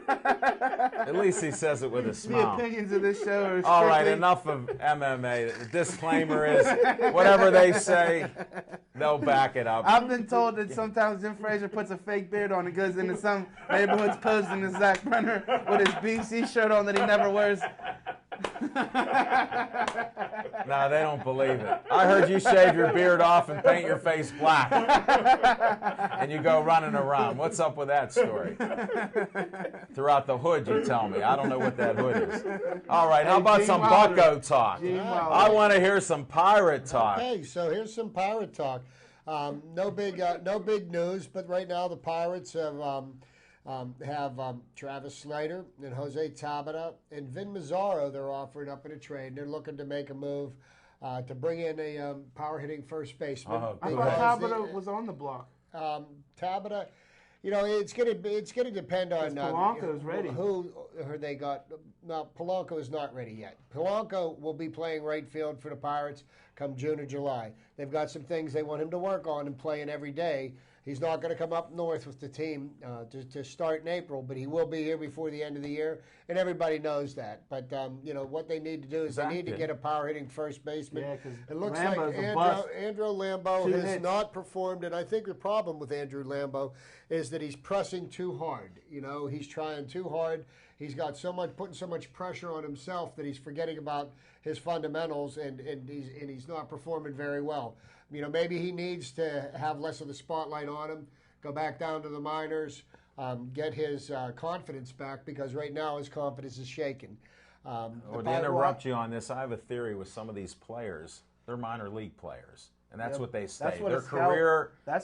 At least he says it with a smile. The opinions of this show are All right, enough of MMA. The disclaimer is whatever they say, they'll back it up. I've been told that sometimes Jim Frazier puts a fake beard on and goes into some neighborhoods posing as Zach Brenner with his BC shirt on that he never wears. No, they don't believe it. I heard you shave your beard off and paint your face black. And you go running around. What's up with that story? Throughout the hood, you tell me. I don't know what that hood is. All right, how about some Bucko talk? I want to hear some Pirate talk. Okay, so here's some Pirate talk. No big news, but right now the Pirates have Travis Snyder and Jose Tabata and Vin Mazzaro. They're offering up in a trade. They're looking to make a move to bring in a power hitting first baseman. I thought Tabata was on the block. Tabata, you know, it's gonna depend on Polanco's ready. Who they got. No, Polanco is not ready yet. Polanco will be playing right field for the Pirates come June or July. They've got some things they want him to work on and playing every day. He's not going to come up north with the team to start in April, but he will be here before the end of the year, and everybody knows that. But, you know, what they need to do is they need to get a power-hitting first baseman. Yeah, 'cause it looks Lambo's like a bust. Andrew Lambo 2 has hits. not performed, and I think the problem with Andrew Lambo is that he's pressing too hard. You know, he's trying too hard. He's got putting so much pressure on himself that he's forgetting about his fundamentals, and he's not performing very well. You know, maybe he needs to have less of the spotlight on him, go back down to the minors, get his confidence back, because right now his confidence is shaken. To interrupt you on this, I have a theory with some of these players. They're minor league players, and that's what they say. That's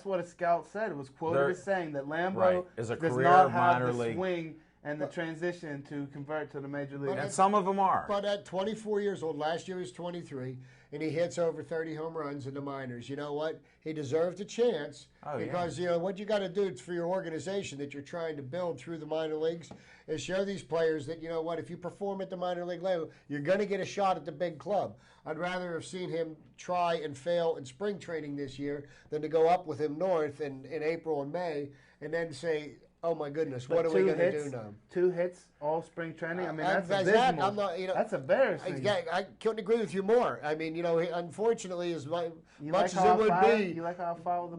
what a scout said. It was quoted as saying that Lambo is a does career not have minor the league swing and the transition to convert to the major league. And some of them are. But at 24 years old, last year he was 23, and he hits over 30 home runs in the minors. You know what? He deserved a chance because, you know, what you got to do for your organization that you're trying to build through the minor leagues is show these players that, you know what, if you perform at the minor league level, you're going to get a shot at the big club. I'd rather have seen him try and fail in spring training this year than to go up with him north in April and May and then say, oh my goodness, what are we going to do now? 2 hits all spring training. I mean, that's abysmal. That's embarrassing. I couldn't agree with you more. I mean, you know, unfortunately, as much as it would be, you like how I follow the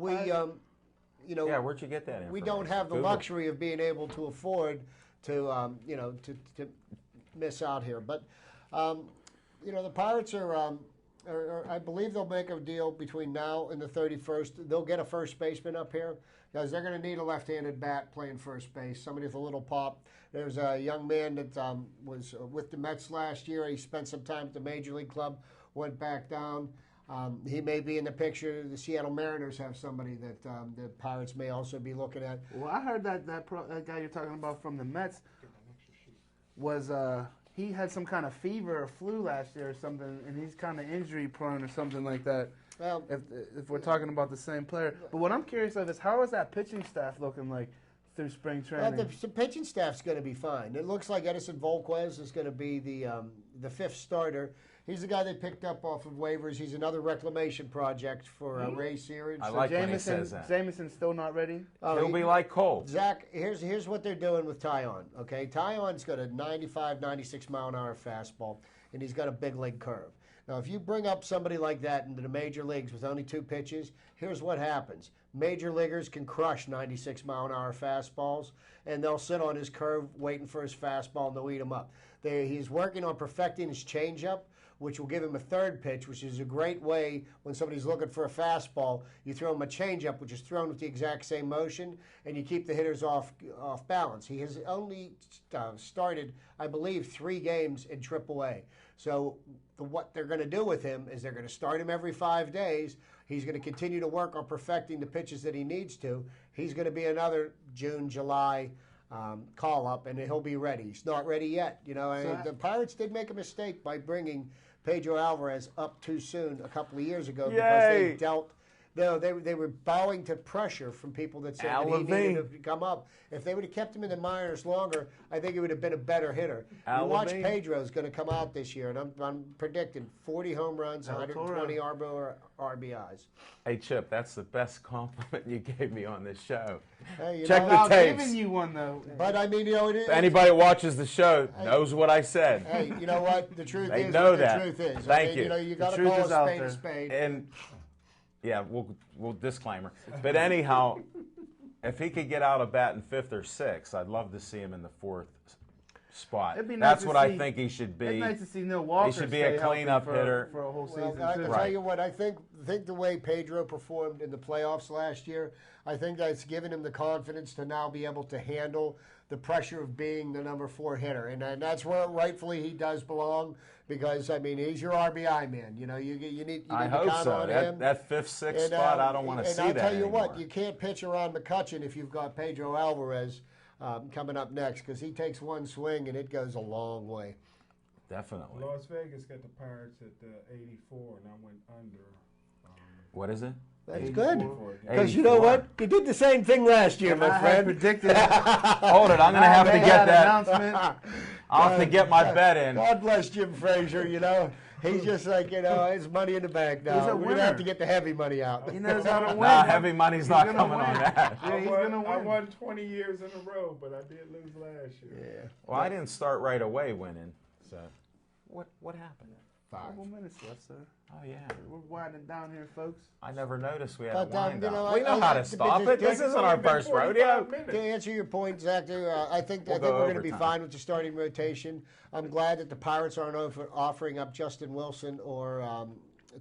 you know, where'd you get that information? We don't have the luxury of being able to afford to, you know, to miss out here. But, you know, the Pirates are I believe they'll make a deal between now and the 31st. They'll get a first baseman up here because they're going to need a left-handed bat playing first base, somebody with a little pop. There's a young man that was with the Mets last year. He spent some time at the Major League Club, went back down. He may be in the picture. The Seattle Mariners have somebody that the Pirates may also be looking at. Well, I heard that guy you're talking about from the Mets was he had some kind of fever or flu last year or something, and he's kind of injury prone or something like that. Well, if we're talking about the same player. But what I'm curious of is how is that pitching staff looking like through spring training? Well, the pitching staff's going to be fine. It looks like Edison Volquez is going to be the 5th starter. He's the guy they picked up off of waivers. He's another reclamation project for Ray Searage. I like when he says that. Jameson's still not ready? He'll be like Cole. Zach, here's what they're doing with Tyon, okay? Tyon's got a 95, 96 mile an hour fastball, and he's got a big leg curve. Now, if you bring up somebody like that into the major leagues with only 2 pitches, here's what happens. Major leaguers can crush 96 mile an hour fastballs, and they'll sit on his curve waiting for his fastball, and they'll eat him up. He's working on perfecting his changeup, which will give him a third pitch, which is a great way when somebody's looking for a fastball. You throw him a changeup, which is thrown with the exact same motion, and you keep the hitters off balance. He has only started, I believe, 3 games in AAA. So what they're going to do with him is they're going to start him every 5 days. He's going to continue to work on perfecting the pitches that he needs to. He's going to be another June, July call-up, and he'll be ready. He's not ready yet. You know, the Pirates did make a mistake by bringing Pedro Alvarez up too soon a couple of years ago because they dealt. They were bowing to pressure from people that said that he needed to come up. If they would have kept him in the minors longer, I think he would have been a better hitter. You watch Pedro's going to come out this year, and I'm predicting 40 home runs, 120 RBIs. Hey, Chip, that's the best compliment you gave me on this show. Hey, Check the tapes. I'm giving you one, though. But, I mean, you know, anybody that watches the show knows what I said. Hey, you know what? The truth they is know what that. The truth is. Thank you. You know, you got to call a spade a spade. And yeah, we'll disclaimer. But anyhow, if he could get out of bat in 5th or 6th, I'd love to see him in the 4th spot. That's what I think he should be. It's nice to see Neil Walker. He should be a cleanup hitter for a whole season. I tell you what, I think the way Pedro performed in the playoffs last year, I think that's given him the confidence to now be able to handle the pressure of being the number 4 hitter, and that's where rightfully he does belong. Because, I mean, he's your RBI man. You know, you need to count on him. That 5th, 6th spot, I don't want to see that And I'll tell you anymore. what, you can't pitch around McCutchen if you've got Pedro Alvarez coming up next, because he takes one swing and it goes a long way. Definitely. Las Vegas got the Pirates at 84, and I went under. What is it? That's good. Because you know what? You did the same thing last year, my friend. Predicted. Hold it. I'm going to have to get that. I'll have to get my bet in. God bless Jim Frazier, you know. He's just like, you know, his money in the bank now. We're going to have to get the heavy money out. He knows how to win. Nah, heavy money's not coming on that. Yeah, he's going to win. I won 20 years in a row, but I did lose last year. Yeah. Well, I didn't start right away winning. So what happened? 5 more minutes left, sir. Oh, yeah. We're winding down here, folks. I never noticed we had But, a wind you know, down. We know how to stop it. This isn't our first rodeo. To answer your point, Zach, I think we're going to be fine with the starting rotation. I'm glad that the Pirates aren't offering up Justin Wilson or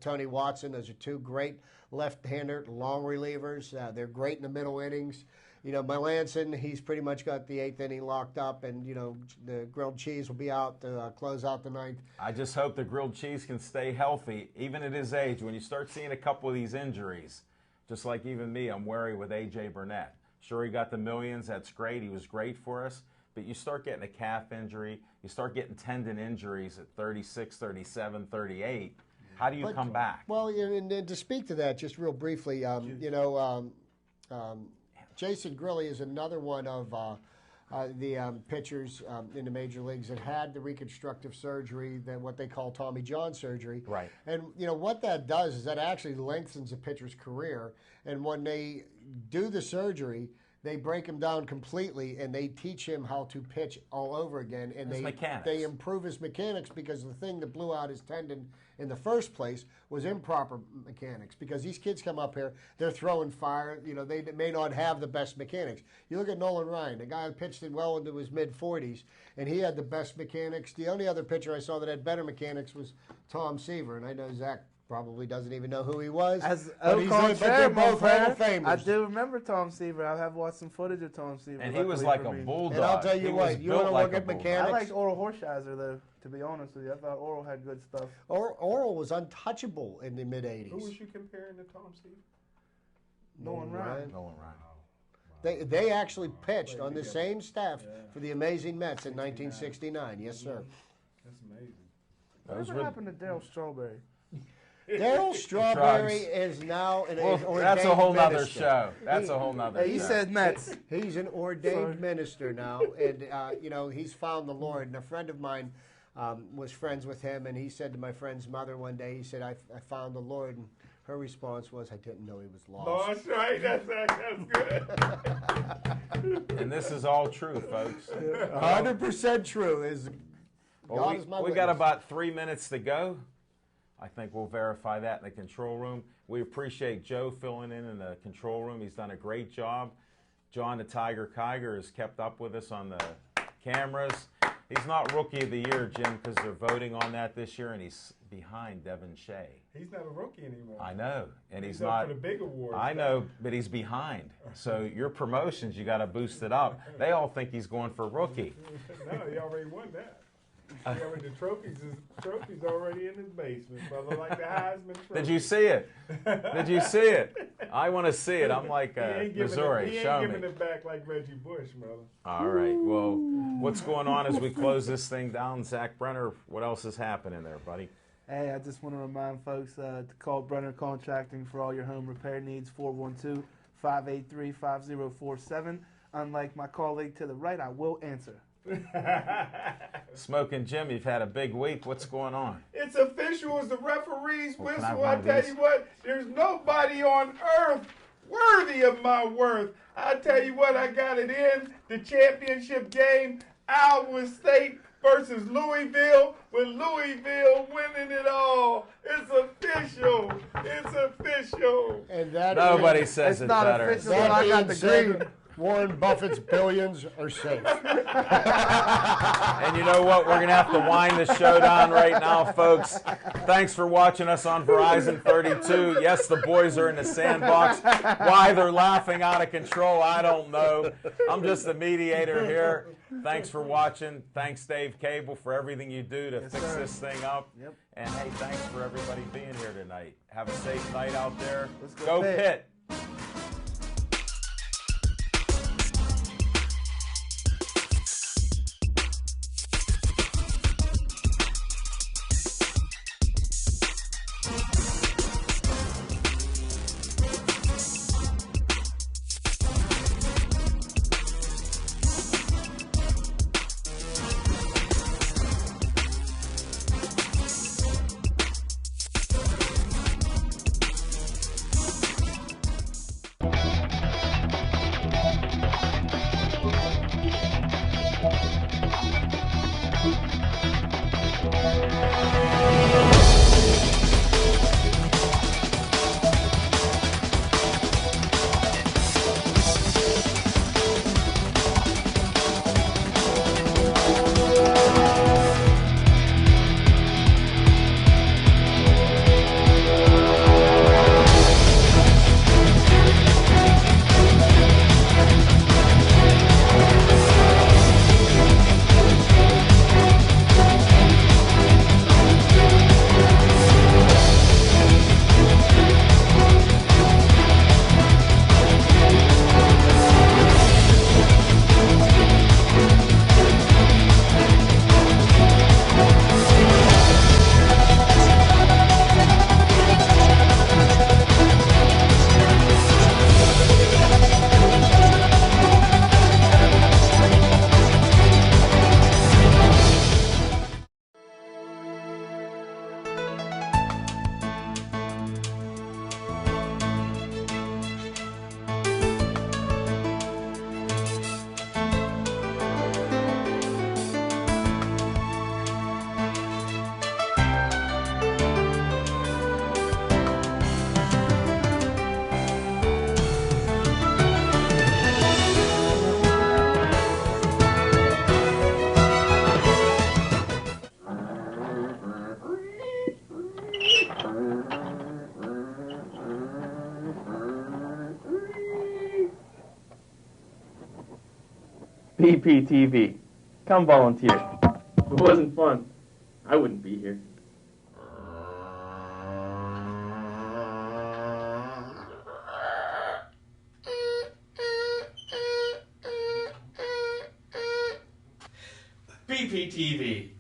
Tony Watson. Those are 2 great left-hander long relievers. They're great in the middle innings. You know, Melanson, he's pretty much got the 8th inning locked up, and, you know, the grilled cheese will be out to close out the 9th. I just hope the grilled cheese can stay healthy, even at his age. When you start seeing a couple of these injuries, just like even me, I'm wary with A.J. Burnett. Sure, he got the millions. That's great. He was great for us. But you start getting a calf injury, you start getting tendon injuries at 36, 37, 38. How do you come back? Well, and to speak to that, just real briefly, you know, Jason Grilli is another one of the pitchers in the major leagues that had the reconstructive surgery, that what they call Tommy John surgery. Right. And you know what that does is that actually lengthens a pitcher's career. And when they do the surgery, they break him down completely, and they teach him how to pitch all over again. And they improve his mechanics, because the thing that blew out his tendon in the first place was improper mechanics. Because these kids come up here, they're throwing fire. You know, they may not have the best mechanics. You look at Nolan Ryan, the guy who pitched it well into his mid-40s, and he had the best mechanics. The only other pitcher I saw that had better mechanics was Tom Seaver, and I know Zach probably doesn't even know who he was. But they're both Hall of Famers. I do remember Tom Seaver. I have watched some footage of Tom Seaver. And he was like a bulldog. And I'll tell you what, you want to look at mechanics? I liked Oral Horshizer, though, to be honest with you. I thought Oral had good stuff. Oral was untouchable in the mid-'80s. Who was you comparing to Tom Seaver? Nolan Ryan. Nolan Ryan. They actually pitched on the same staff for the Amazing Mets in 1969. Yes, sir. That's amazing. Whatever happened to Darryl Strawberry? Darryl Strawberry is now an ordained that's a whole nother minister. show. That's a whole nother show. He said Mets. He's an ordained minister now, and you know, he's found the Lord. And a friend of mine was friends with him, and he said to my friend's mother one day, he said, I found the Lord, and her response was, I didn't know he was lost. Lost, right? That's good. And this is all true, folks. 100% true. God is my we witness. got about 3 minutes to go. I think we'll verify that in the control room. We appreciate Joe filling in the control room. He's done a great job. John the Tiger Kiger has kept up with us on the cameras. He's not Rookie of the Year, Jim, because they're voting on that this year, and he's behind Devin Shea. He's not a rookie anymore. I know, and he's up not for the big awards. I know, but he's behind. So your promotions, you got to boost it up. They all think he's going for rookie. No, he already won that. The trophy's already in his basement, brother, like the Heisman Trophy. Did you see it? Did you see it? I want to see it. I'm like Missouri. He ain't giving it back like Reggie Bush, brother. All right. Well, what's going on as we close this thing down? Zach Brenner, what else is happening there, buddy? Hey, I just want to remind folks to call Brenner Contracting for all your home repair needs, 412-583-5047. Unlike my colleague to the right, I will answer. Smoking Jim, you've had a big week. What's going on? It's official as the referee's Well, whistle. I tell these? you what, there's nobody on earth worthy of my worth. I tell you what, I got it in the championship game, Iowa State versus Louisville, with Louisville winning it all. It's official. It's official. And that Nobody says it better. Official, but I got the green. Warren Buffett's billions are safe. And you know what? We're going to have to wind the show down right now, folks. Thanks for watching us on Verizon 32. Yes, the boys are in the sandbox. Why they're laughing out of control, I don't know. I'm just the mediator here. Thanks for watching. Thanks, Dave Cable, for everything you do to fix this thing up. Yep. And, hey, thanks for everybody being here tonight. Have a safe night out there. Let's go Pitt. BPTV. Come volunteer. If it wasn't fun, I wouldn't be here. BPTV.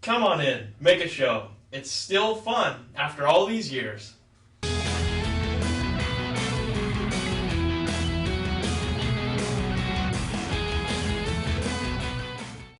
Come on in, make a show. It's still fun after all these years.